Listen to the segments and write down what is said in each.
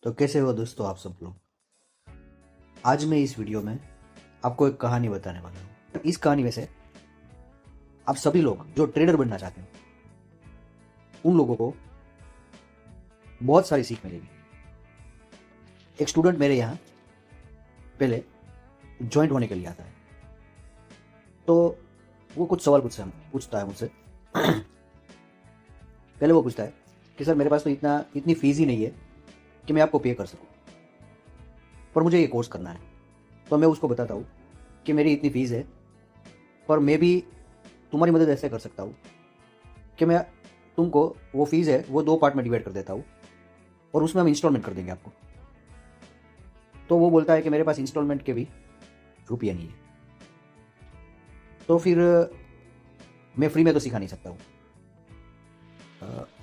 तो कैसे हो दोस्तों आप सब लोग। आज मैं इस वीडियो में आपको एक कहानी बताने वाला हूँ। इस कहानी में से आप सभी लोग जो ट्रेडर बनना चाहते हो उन लोगों को बहुत सारी सीख मिलेगी। एक स्टूडेंट मेरे यहाँ पहले ज्वाइंट होने के लिए आता है, तो वो कुछ सवाल पूछता है मुझसे। पहले वो पूछता है कि सर मेरे पास तो इतनी फीस ही नहीं है कि मैं आपको पे कर सकूं, पर मुझे ये कोर्स करना है। तो मैं उसको बताता हूँ कि मेरी इतनी फीस है, पर मैं भी तुम्हारी मदद ऐसे कर सकता हूँ कि मैं तुमको वो फीस है वो 2 पार्ट में डिवाइड कर देता हूँ और उसमें हम इंस्टॉलमेंट कर देंगे आपको। तो वो बोलता है कि मेरे पास इंस्टॉलमेंट के भी रुपये नहीं है, तो फिर मैं फ्री में तो सिखा नहीं सकता हूँ।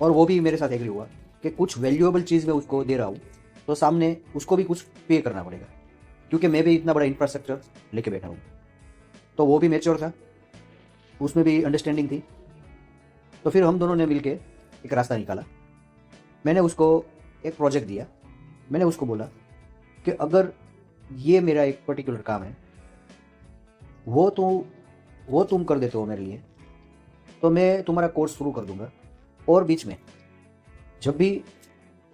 और वो भी मेरे साथ एग्री हुआ कि कुछ वैल्यूएबल चीज़ मैं उसको दे रहा हूँ तो सामने उसको भी कुछ पे करना पड़ेगा, क्योंकि मैं भी इतना बड़ा इंफ्रास्ट्रक्चर लेके बैठा हूँ। तो वो भी मैच्योर था, उसमें भी अंडरस्टैंडिंग थी। तो फिर हम दोनों ने मिलके एक रास्ता निकाला। मैंने उसको एक प्रोजेक्ट दिया। मैंने उसको बोला कि अगर ये मेरा एक पर्टिकुलर काम है वो तो वो तुम कर देते हो मेरे लिए, तो मैं तुम्हारा कोर्स शुरू कर दूंगा, और बीच में जब भी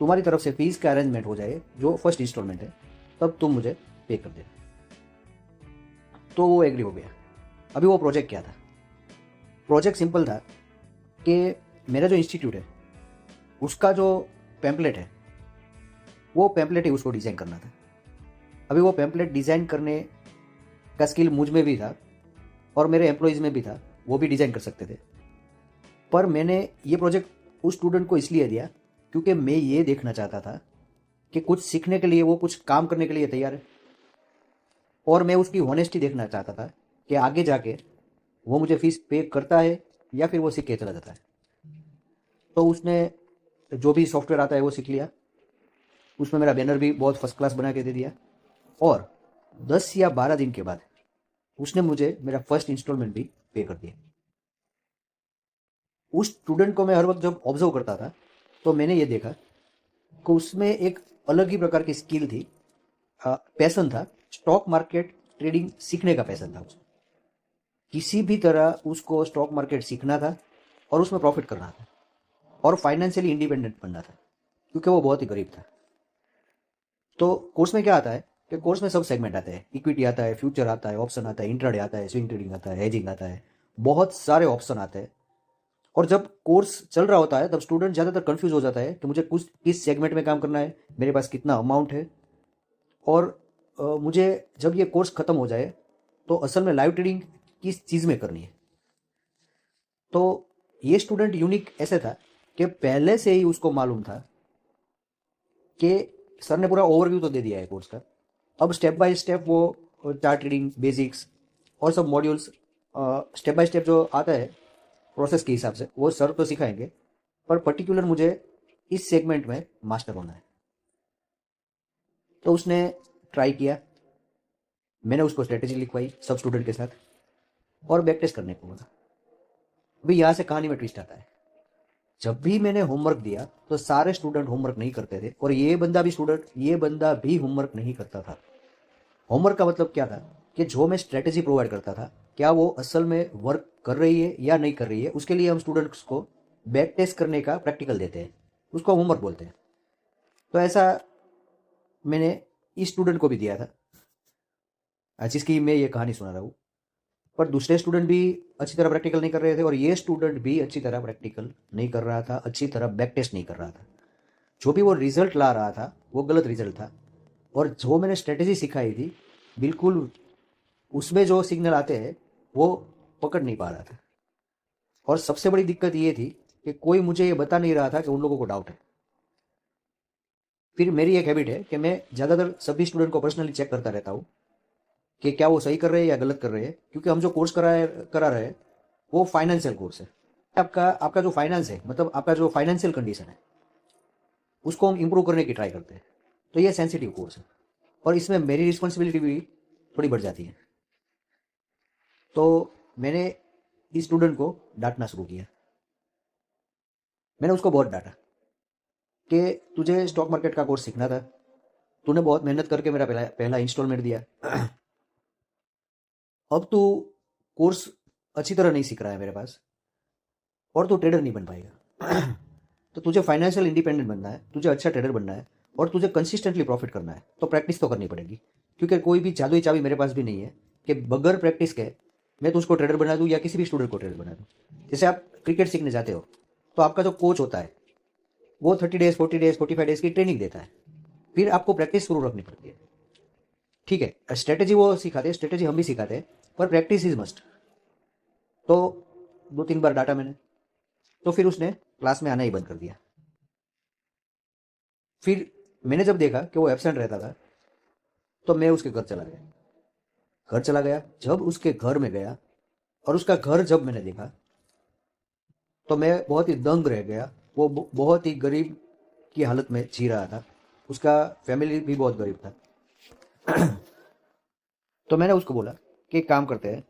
तुम्हारी तरफ से फीस का अरेंजमेंट हो जाए जो फर्स्ट इंस्टॉलमेंट है तब तुम मुझे पे कर देना। तो वो एग्री हो गया। अभी वो प्रोजेक्ट क्या था? प्रोजेक्ट सिंपल था कि मेरा जो इंस्टीट्यूट है उसका जो पैम्पलेट है वो पैम्पलेट ही उसको डिज़ाइन करना था। अभी वो पैम्पलेट डिज़ाइन करने का स्किल मुझ में भी था और मेरे एम्प्लॉयज़ में भी था, वो भी डिज़ाइन कर सकते थे। पर मैंने ये प्रोजेक्ट उस स्टूडेंट को इसलिए दिया क्योंकि मैं ये देखना चाहता था कि कुछ सीखने के लिए वो कुछ काम करने के लिए तैयार है, और मैं उसकी होनेस्टी देखना चाहता था कि आगे जाके वो मुझे फीस पे करता है या फिर वो सीख के चला जाता है। तो उसने जो भी सॉफ्टवेयर आता है वो सीख लिया, उसमें मेरा बैनर भी बहुत फर्स्ट क्लास बना के दे दिया, और 10 या 12 दिन के बाद उसने मुझे मेरा फर्स्ट इंस्टॉलमेंट भी पे कर दिया। उस स्टूडेंट को मैं हर वक्त जब ऑब्जर्व करता था तो मैंने ये देखा कि उसमें एक अलग ही प्रकार की स्किल थी, पैसन था। स्टॉक मार्केट ट्रेडिंग सीखने का पैसन था उसको। किसी भी तरह उसको स्टॉक मार्केट सीखना था और उसमें प्रॉफिट करना था और फाइनेंशियली इंडिपेंडेंट बनना था, क्योंकि वो बहुत ही गरीब था। तो कोर्स में क्या आता है कि कोर्स में सब सेगमेंट आते हैं। इक्विटी आता है, फ्यूचर आता है, ऑप्शन आता है, इंट्राडे आता है, स्विंग ट्रेडिंग आता है, हेजिंग आता है, बहुत सारे ऑप्शन आते हैं। और जब कोर्स चल रहा होता है तब स्टूडेंट ज़्यादातर कंफ्यूज हो जाता है कि मुझे कुछ किस सेगमेंट में काम करना है, मेरे पास कितना अमाउंट है, और मुझे जब ये कोर्स ख़त्म हो जाए तो असल में लाइव ट्रेडिंग किस चीज़ में करनी है। तो ये स्टूडेंट यूनिक ऐसे था कि पहले से ही उसको मालूम था कि सर ने पूरा ओवरव्यू तो दे दिया है कोर्स का, अब स्टेप बाय स्टेप वो चार्ट रीडिंग बेसिक्स और सब मॉड्यूल्स स्टेप बाय स्टेप जो आता है प्रोसेस के हिसाब से वो सर तो सिखाएंगे, पर पर्टिकुलर मुझे इस सेगमेंट में मास्टर होना है। तो उसने ट्राई किया, मैंने उसको स्ट्रेटेजी लिखवाई सब स्टूडेंट के साथ और बैक टेस्ट करने को बोला। अभी यहाँ से कहानी में ट्विस्ट आता है। जब भी मैंने होमवर्क दिया तो सारे स्टूडेंट होमवर्क नहीं करते थे, और ये बंदा भी होमवर्क नहीं करता था। होमवर्क का मतलब क्या था कि जो मैं स्ट्रेटेजी प्रोवाइड करता था क्या वो असल में वर्क कर रही है या नहीं कर रही है, उसके लिए हम स्टूडेंट्स को बैक टेस्ट करने का प्रैक्टिकल देते हैं, उसको होमवर्क बोलते हैं। तो ऐसा मैंने इस स्टूडेंट को भी दिया था जिसकी मैं ये कहानी सुना रहा हूँ। पर दूसरे स्टूडेंट भी अच्छी तरह प्रैक्टिकल नहीं कर रहे थे और ये स्टूडेंट भी अच्छी तरह प्रैक्टिकल नहीं कर रहा था, अच्छी तरह बैक टेस्ट नहीं कर रहा था। जो भी वो रिजल्ट ला रहा था वो गलत रिजल्ट था, और जो मैंने स्ट्रेटेजी सिखाई थी बिल्कुल उसमें जो सिग्नल आते हैं वो पकड़ नहीं पा रहा था। और सबसे बड़ी दिक्कत ये थी कि कोई मुझे ये बता नहीं रहा था कि उन लोगों को डाउट है। फिर मेरी एक हैबिट है कि मैं ज़्यादातर सभी स्टूडेंट को पर्सनली चेक करता रहता हूँ कि क्या वो सही कर रहे हैं या गलत कर रहे हैं, क्योंकि हम जो कोर्स करा रहे हैं वो फाइनेंशियल कोर्स है। आपका आपका जो फाइनेंस है, मतलब आपका जो फाइनेंशियल कंडीशन है उसको हम इम्प्रूव करने की ट्राई करते हैं। तो ये सेंसिटिव कोर्स है और इसमें मेरी रिस्पॉन्सिबिलिटी भी थोड़ी बढ़ जाती है। तो मैंने इस स्टूडेंट को डांटना शुरू किया। मैंने उसको बहुत डांटा कि तुझे स्टॉक मार्केट का कोर्स सीखना था, तूने बहुत मेहनत करके मेरा पहला पहला इंस्टॉलमेंट दिया, अब तू कोर्स अच्छी तरह नहीं सीख रहा है मेरे पास, और तू ट्रेडर नहीं बन पाएगा। तो तुझे फाइनेंशियल इंडिपेंडेंट बनना है, तुझे अच्छा ट्रेडर बनना है, और तुझे कंसिस्टेंटली प्रॉफिट करना है, तो प्रैक्टिस तो करनी पड़ेगी। क्योंकि कोई भी जादुई चाबी मेरे पास भी नहीं है कि बगैर प्रैक्टिस के मैं तो उसको ट्रेडर बना दूँ या किसी भी स्टूडेंट को ट्रेडर बना दूँ। जैसे आप क्रिकेट सीखने जाते हो तो आपका जो कोच होता है वो 30 डेज 40 डेज 45 डेज की ट्रेनिंग देता है, फिर आपको प्रैक्टिस शुरू रखनी पड़ती है। ठीक है, स्ट्रेटेजी वो सिखाते हैं, स्ट्रेटेजी हम भी सिखाते हैं, पर प्रैक्टिस इज मस्ट। तो 2-3 बार डाटा मैंने, तो फिर उसने क्लास में आना ही बंद कर दिया। फिर मैंने जब देखा कि वो एब्सेंट रहता था तो मैं उसके घर चला गया। जब उसके घर में गया और उसका घर जब मैंने देखा तो मैं बहुत ही दंग रह गया। वो बहुत ही गरीब की हालत में जी रहा था, उसका फैमिली भी बहुत गरीब था। तो मैंने उसको बोला कि एक काम करते हैं,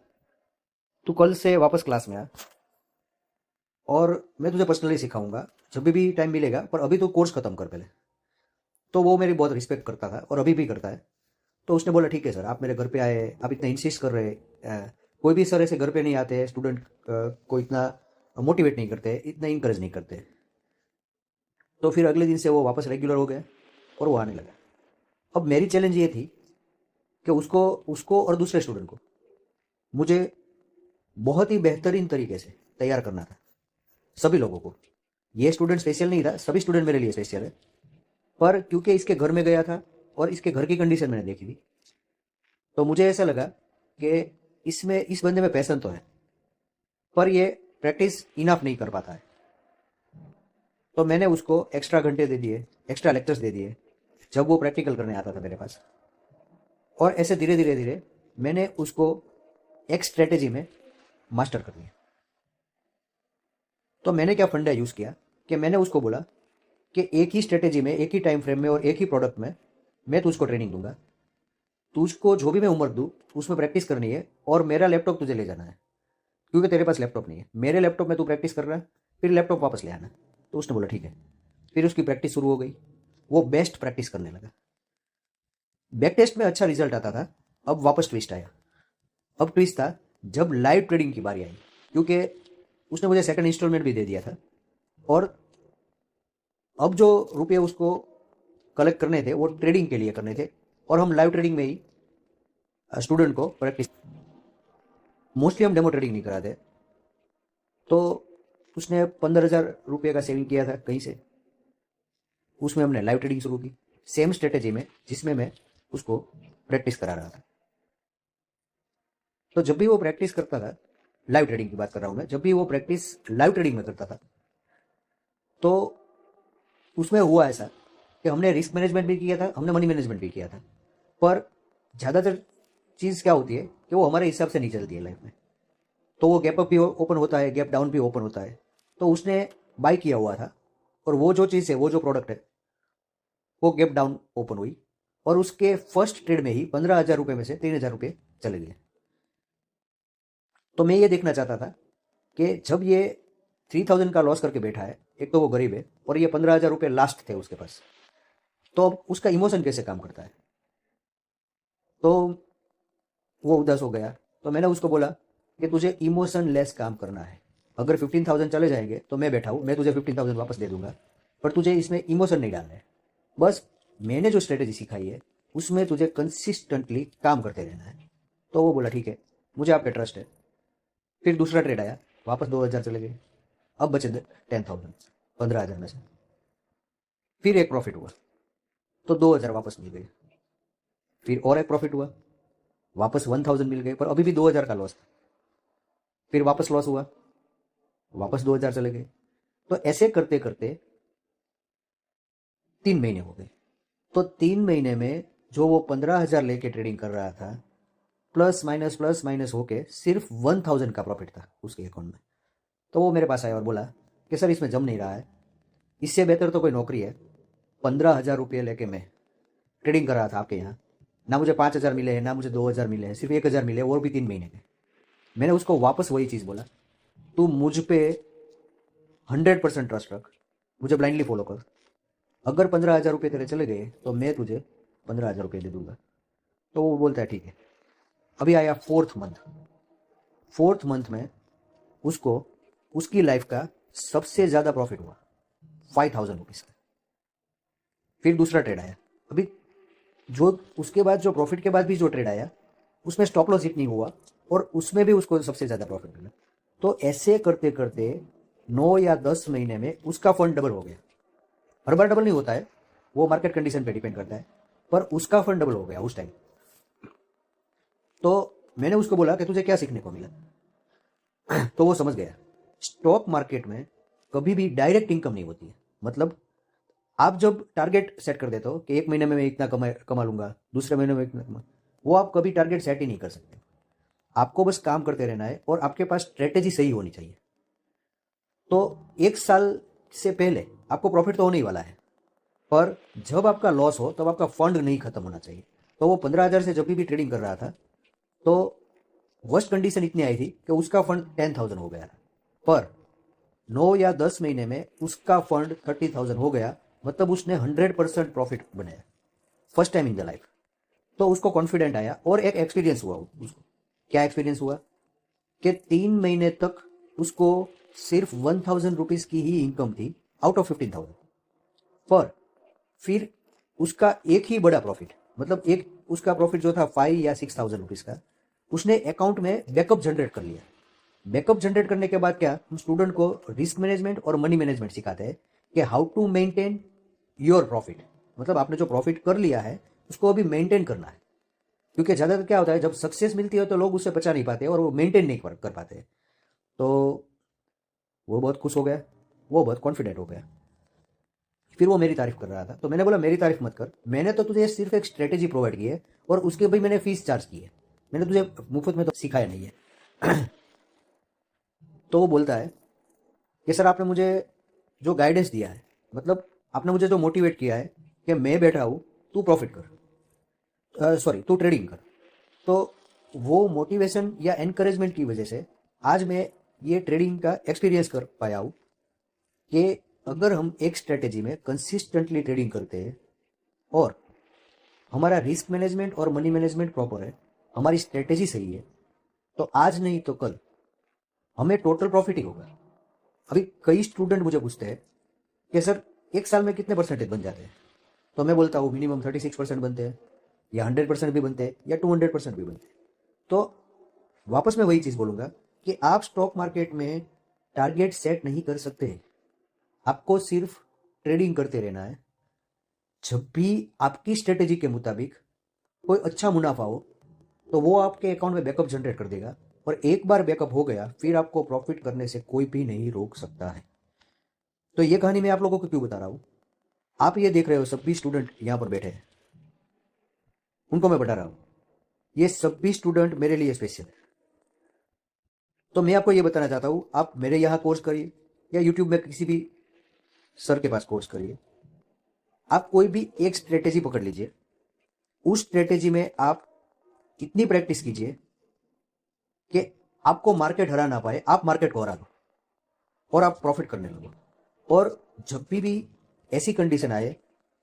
तू कल से वापस क्लास में आ और मैं तुझे पर्सनली सिखाऊंगा जब भी टाइम मिलेगा, पर अभी तो कोर्स खत्म कर पहले। तो वो मेरी बहुत रिस्पेक्ट करता था और अभी भी करता है। तो उसने बोला ठीक है सर, आप मेरे घर पे आए, आप इतना इंसिस्ट कर रहे हैं, कोई भी सर ऐसे घर पे नहीं आते, स्टूडेंट को इतना मोटिवेट नहीं करते, इतना इंकरेज नहीं करते। तो फिर अगले दिन से वो वापस रेगुलर हो गया और वो आने लगा। अब मेरी चैलेंज ये थी कि उसको उसको और दूसरे स्टूडेंट को मुझे बहुत ही बेहतरीन तरीके से तैयार करना था, सभी लोगों को। ये स्टूडेंट स्पेशल नहीं था, सभी स्टूडेंट मेरे लिए स्पेशल है। पर क्योंकि इसके घर में गया था और इसके घर की कंडीशन मैंने देखी थी, तो मुझे ऐसा लगा कि इसमें इस बंदे में पैशन तो है, पर ये प्रैक्टिस इनफ नहीं कर पाता है। तो मैंने उसको एक्स्ट्रा घंटे दे दिए, एक्स्ट्रा लेक्चर्स दे दिए जब वो प्रैक्टिकल करने आता था मेरे पास। और ऐसे धीरे धीरे धीरे मैंने उसको एक स्ट्रेटेजी में मास्टर कर दिया। तो मैंने क्या फंडा यूज़ किया कि मैंने उसको बोला कि एक ही स्ट्रेटेजी में, एक ही टाइम फ्रेम में और एक ही प्रोडक्ट में मैं तुझको ट्रेनिंग दूंगा। तुझको जो भी मैं उम्र दूँ उसमें प्रैक्टिस करनी है, और मेरा लैपटॉप तुझे ले जाना है, क्योंकि तेरे पास लैपटॉप नहीं है। मेरे लैपटॉप में तू प्रैक्टिस कर रहा है, फिर लैपटॉप वापस ले आना। तो उसने बोला ठीक है। फिर उसकी प्रैक्टिस शुरू हो गई, वो बेस्ट प्रैक्टिस करने लगा। बैक टेस्ट में अच्छा रिजल्ट आता था। अब वापस ट्विस्ट आया। अब ट्विस्ट था जब लाइव ट्रेडिंग की बारी आई, क्योंकि उसने मुझे सेकंड इंस्टॉलमेंट भी दे दिया था, और अब जो रुपये उसको कलेक्ट करने थे वो ट्रेडिंग के लिए करने थे, और हम लाइव ट्रेडिंग में ही स्टूडेंट को प्रैक्टिस, मोस्टली हम डेमो ट्रेडिंग नहीं कराते। तो उसने 15,000 रुपये का सेविंग किया था कहीं से, उसमें हमने लाइव ट्रेडिंग शुरू की, सेम स्ट्रेटेजी में जिसमें मैं उसको प्रैक्टिस करा रहा था। तो जब भी वो प्रैक्टिस करता था, लाइव ट्रेडिंग की बात कर रहा हूं मैं, जब भी वो प्रैक्टिस लाइव ट्रेडिंग में करता था तो उसमें हुआ ऐसा कि हमने रिस्क मैनेजमेंट भी किया था, हमने मनी मैनेजमेंट भी किया था, पर ज़्यादातर चीज़ क्या होती है कि वो हमारे हिसाब से नहीं चलती है लाइफ में। तो वो गैप अप भी ओपन होता है, गैप डाउन भी ओपन होता है। तो उसने बाई किया हुआ था, और वो जो चीज़ है, वो जो प्रोडक्ट है, वो गैप डाउन ओपन हुई, और उसके फर्स्ट ट्रेड में ही 15,000 रुपये में से 3,000 रुपये चले गए। तो मैं ये देखना चाहता था कि जब ये 3,000 का लॉस करके बैठा है, एक तो वो गरीब है और ये 15,000 रुपये लास्ट थे उसके पास, तो अब उसका इमोशन कैसे काम करता है। तो वो उदास हो गया। तो मैंने उसको बोला कि तुझे इमोशन लेस काम करना है। अगर 15,000 चले जाएंगे तो मैं बैठा हूँ, मैं तुझे 15,000 वापस दे दूंगा, पर तुझे इसमें इमोशन नहीं डालना है। बस मैंने जो स्ट्रेटेजी सिखाई है उसमें तुझे कंसिस्टेंटली काम करते रहना है। तो वो बोला ठीक है, मुझे आप पे ट्रस्ट है। फिर दूसरा ट्रेड आया, वापस 2,000 चले गए, अब बचे 10,000, 15,000 में से। फिर एक प्रॉफिट हुआ तो 2,000 वापस मिल गए। फिर और एक प्रॉफिट हुआ, वापस 1,000 मिल गए, पर अभी भी 2,000 का लॉस था। फिर वापस लॉस हुआ, वापस 2,000 चले गए। तो ऐसे करते करते 3 महीने हो गए। तो 3 महीने में जो वो 15,000 लेके ट्रेडिंग कर रहा था, प्लस माइनस होके सिर्फ 1,000 का प्रॉफिट था उसके अकाउंट में। तो वो मेरे पास आया और बोला कि सर इसमें जम नहीं रहा है, इससे बेहतर तो कोई नौकरी है। 15,000 रुपये लेके मैं ट्रेडिंग कर रहा था आपके यहाँ, ना मुझे 5,000 मिले हैं, ना मुझे 2,000 मिले हैं, सिर्फ 1,000 मिले, और भी 3 महीने के। मैंने उसको वापस वही चीज़ बोला, तू मुझ पे 100% ट्रस्ट रख, मुझे ब्लाइंडली फॉलो कर। अगर 15,000 रुपये तेरे चले गए तो मैं तुझे 15,000 रुपये दे दूंगा। तो वो बोलता है ठीक है। अभी आया फोर्थ मंथ। फोर्थ मंथ में उसको उसकी लाइफ का सबसे ज़्यादा प्रॉफिट हुआ, 5,000 रुपीज़ का। फिर दूसरा ट्रेड आया। अभी जो उसके बाद जो प्रॉफिट के बाद भी जो ट्रेड आया उसमें स्टॉप लॉस हिट नहीं हुआ और उसमें भी उसको सबसे ज़्यादा प्रॉफिट मिला। तो ऐसे करते करते 9 या 10 महीने में उसका फंड डबल हो गया। हर बार डबल नहीं होता है, वो मार्केट कंडीशन पे डिपेंड करता है, पर उसका फंड डबल हो गया उस टाइम। तो मैंने उसको बोला कि तुझे क्या सीखने को मिला? तो वो समझ गया स्टॉक मार्केट में कभी भी डायरेक्ट इनकम नहीं होती है। मतलब आप जब टारगेट सेट कर देते हो कि 1 महीने में मैं इतना कमा लूंगा, दूसरे महीने में इतना कमा, वो आप कभी टारगेट सेट ही नहीं कर सकते। आपको बस काम करते रहना है और आपके पास स्ट्रेटेजी सही होनी चाहिए। तो 1 साल से पहले आपको प्रॉफिट तो होने ही वाला है, पर जब आपका लॉस हो तब आपका फंड नहीं खत्म होना चाहिए। तो वो 15,000 से जब भी ट्रेडिंग कर रहा था तो वर्स्ट कंडीशन इतनी आई थी कि उसका फंड 10,000 हो गया था, पर 9 या 10 महीने में उसका फंड 30,000 हो गया। मतलब उसने 100% प्रॉफिट बनाया first time in the life. तो उसको कॉन्फिडेंट आया और एक एक्सपीरियंस हुआ उसको। क्या एक्सपीरियंस हुआ कि 3 महीने तक उसको सिर्फ 1,000 रुपीज की ही इनकम थी आउट ऑफ 15,000। पर फिर उसका एक ही बड़ा प्रॉफिट, मतलब एक उसका प्रॉफिट जो था 5 या 6,000 रुपीज का, उसने अकाउंट में बैकअप जनरेट कर लिया। बैकअप जनरेट करने के बाद क्या, हम स्टूडेंट को रिस्क मैनेजमेंट और मनी मैनेजमेंट सिखाते हैं कि how to maintain your profit. मतलब आपने जो प्रॉफिट कर लिया है उसको अभी मेंटेन करना है। क्योंकि ज़्यादातर क्या होता है, जब सक्सेस मिलती है तो लोग उससे बचा नहीं पाते और वो मेंटेन नहीं कर पाते। तो वो बहुत खुश हो गया, वो बहुत कॉन्फिडेंट हो गया। फिर वो मेरी तारीफ कर रहा था। तो मैंने बोला मेरी तारीफ मत कर, मैंने तो तुझे सिर्फ एक स्ट्रेटेजी प्रोवाइड की है और उसके भी मैंने फीस चार्ज की है, मैंने तुझे मुफ्त में तो सिखाया नहीं है। तो वो बोलता है कि सर आपने मुझे जो गाइडेंस दिया है, मतलब आपने मुझे जो मोटिवेट किया है कि मैं बैठा हूँ, तू प्रॉफिट कर, सॉरी तू ट्रेडिंग कर, तो वो मोटिवेशन या एनकरेजमेंट की वजह से आज मैं ये ट्रेडिंग का एक्सपीरियंस कर पाया हूँ कि अगर हम एक स्ट्रेटेजी में कंसिस्टेंटली ट्रेडिंग करते हैं और हमारा रिस्क मैनेजमेंट और मनी मैनेजमेंट प्रॉपर है, हमारी स्ट्रेटेजी सही है, तो आज नहीं तो कल हमें टोटल प्रॉफिट ही होगा। अभी कई स्टूडेंट मुझे पूछते हैं कि सर 1 साल में कितने परसेंटेज बन जाते हैं? तो मैं बोलता हूँ मिनिमम 36% बनते हैं, या 100% भी बनते हैं, या 200% भी बनते हैं। तो वापस मैं वही चीज़ बोलूँगा कि आप स्टॉक मार्केट में टारगेट सेट नहीं कर सकते। आपको सिर्फ ट्रेडिंग करते रहना है। जब भी आपकी स्ट्रेटेजी के मुताबिक कोई अच्छा मुनाफा हो तो वो आपके अकाउंट में बैकअप जनरेट कर देगा, और एक बार बैकअप हो गया फिर आपको प्रॉफिट करने से कोई भी नहीं रोक सकता है। तो ये कहानी मैं आप लोगों को क्यों बता रहा हूं, आप ये देख रहे हो सभी स्टूडेंट यहां पर बैठे हैं, उनको मैं बता रहा हूं ये सभी स्टूडेंट मेरे लिए स्पेशल है। तो मैं आपको ये बताना चाहता हूं, आप मेरे यहां कोर्स करिए या यूट्यूब में किसी भी सर के पास कोर्स करिए। आप कोई भी एक स्ट्रेटेजी पकड़ लीजिए, उस स्ट्रेटेजी में आप इतनी प्रैक्टिस कीजिए कि आपको मार्केट हरा ना पाए, आप मार्केट को हरा दो और आप प्रॉफिट करने लगो। और जब भी ऐसी कंडीशन आए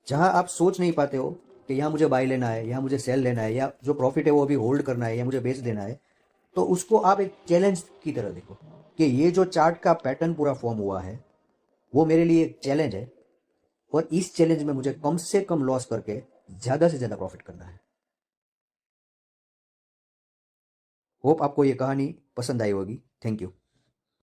जहां आप सोच नहीं पाते हो कि यहां मुझे बाय लेना है, यहां मुझे सेल लेना है, या जो प्रॉफिट है वो अभी होल्ड करना है या मुझे बेच देना है, तो उसको आप एक चैलेंज की तरह देखो कि ये जो चार्ट का पैटर्न पूरा फॉर्म हुआ है वो मेरे लिए एक चैलेंज है, और इस चैलेंज में मुझे कम से कम लॉस करके ज्यादा से ज्यादा प्रॉफिट करना है। होप आपको ये कहानी पसंद आई होगी। Thank you.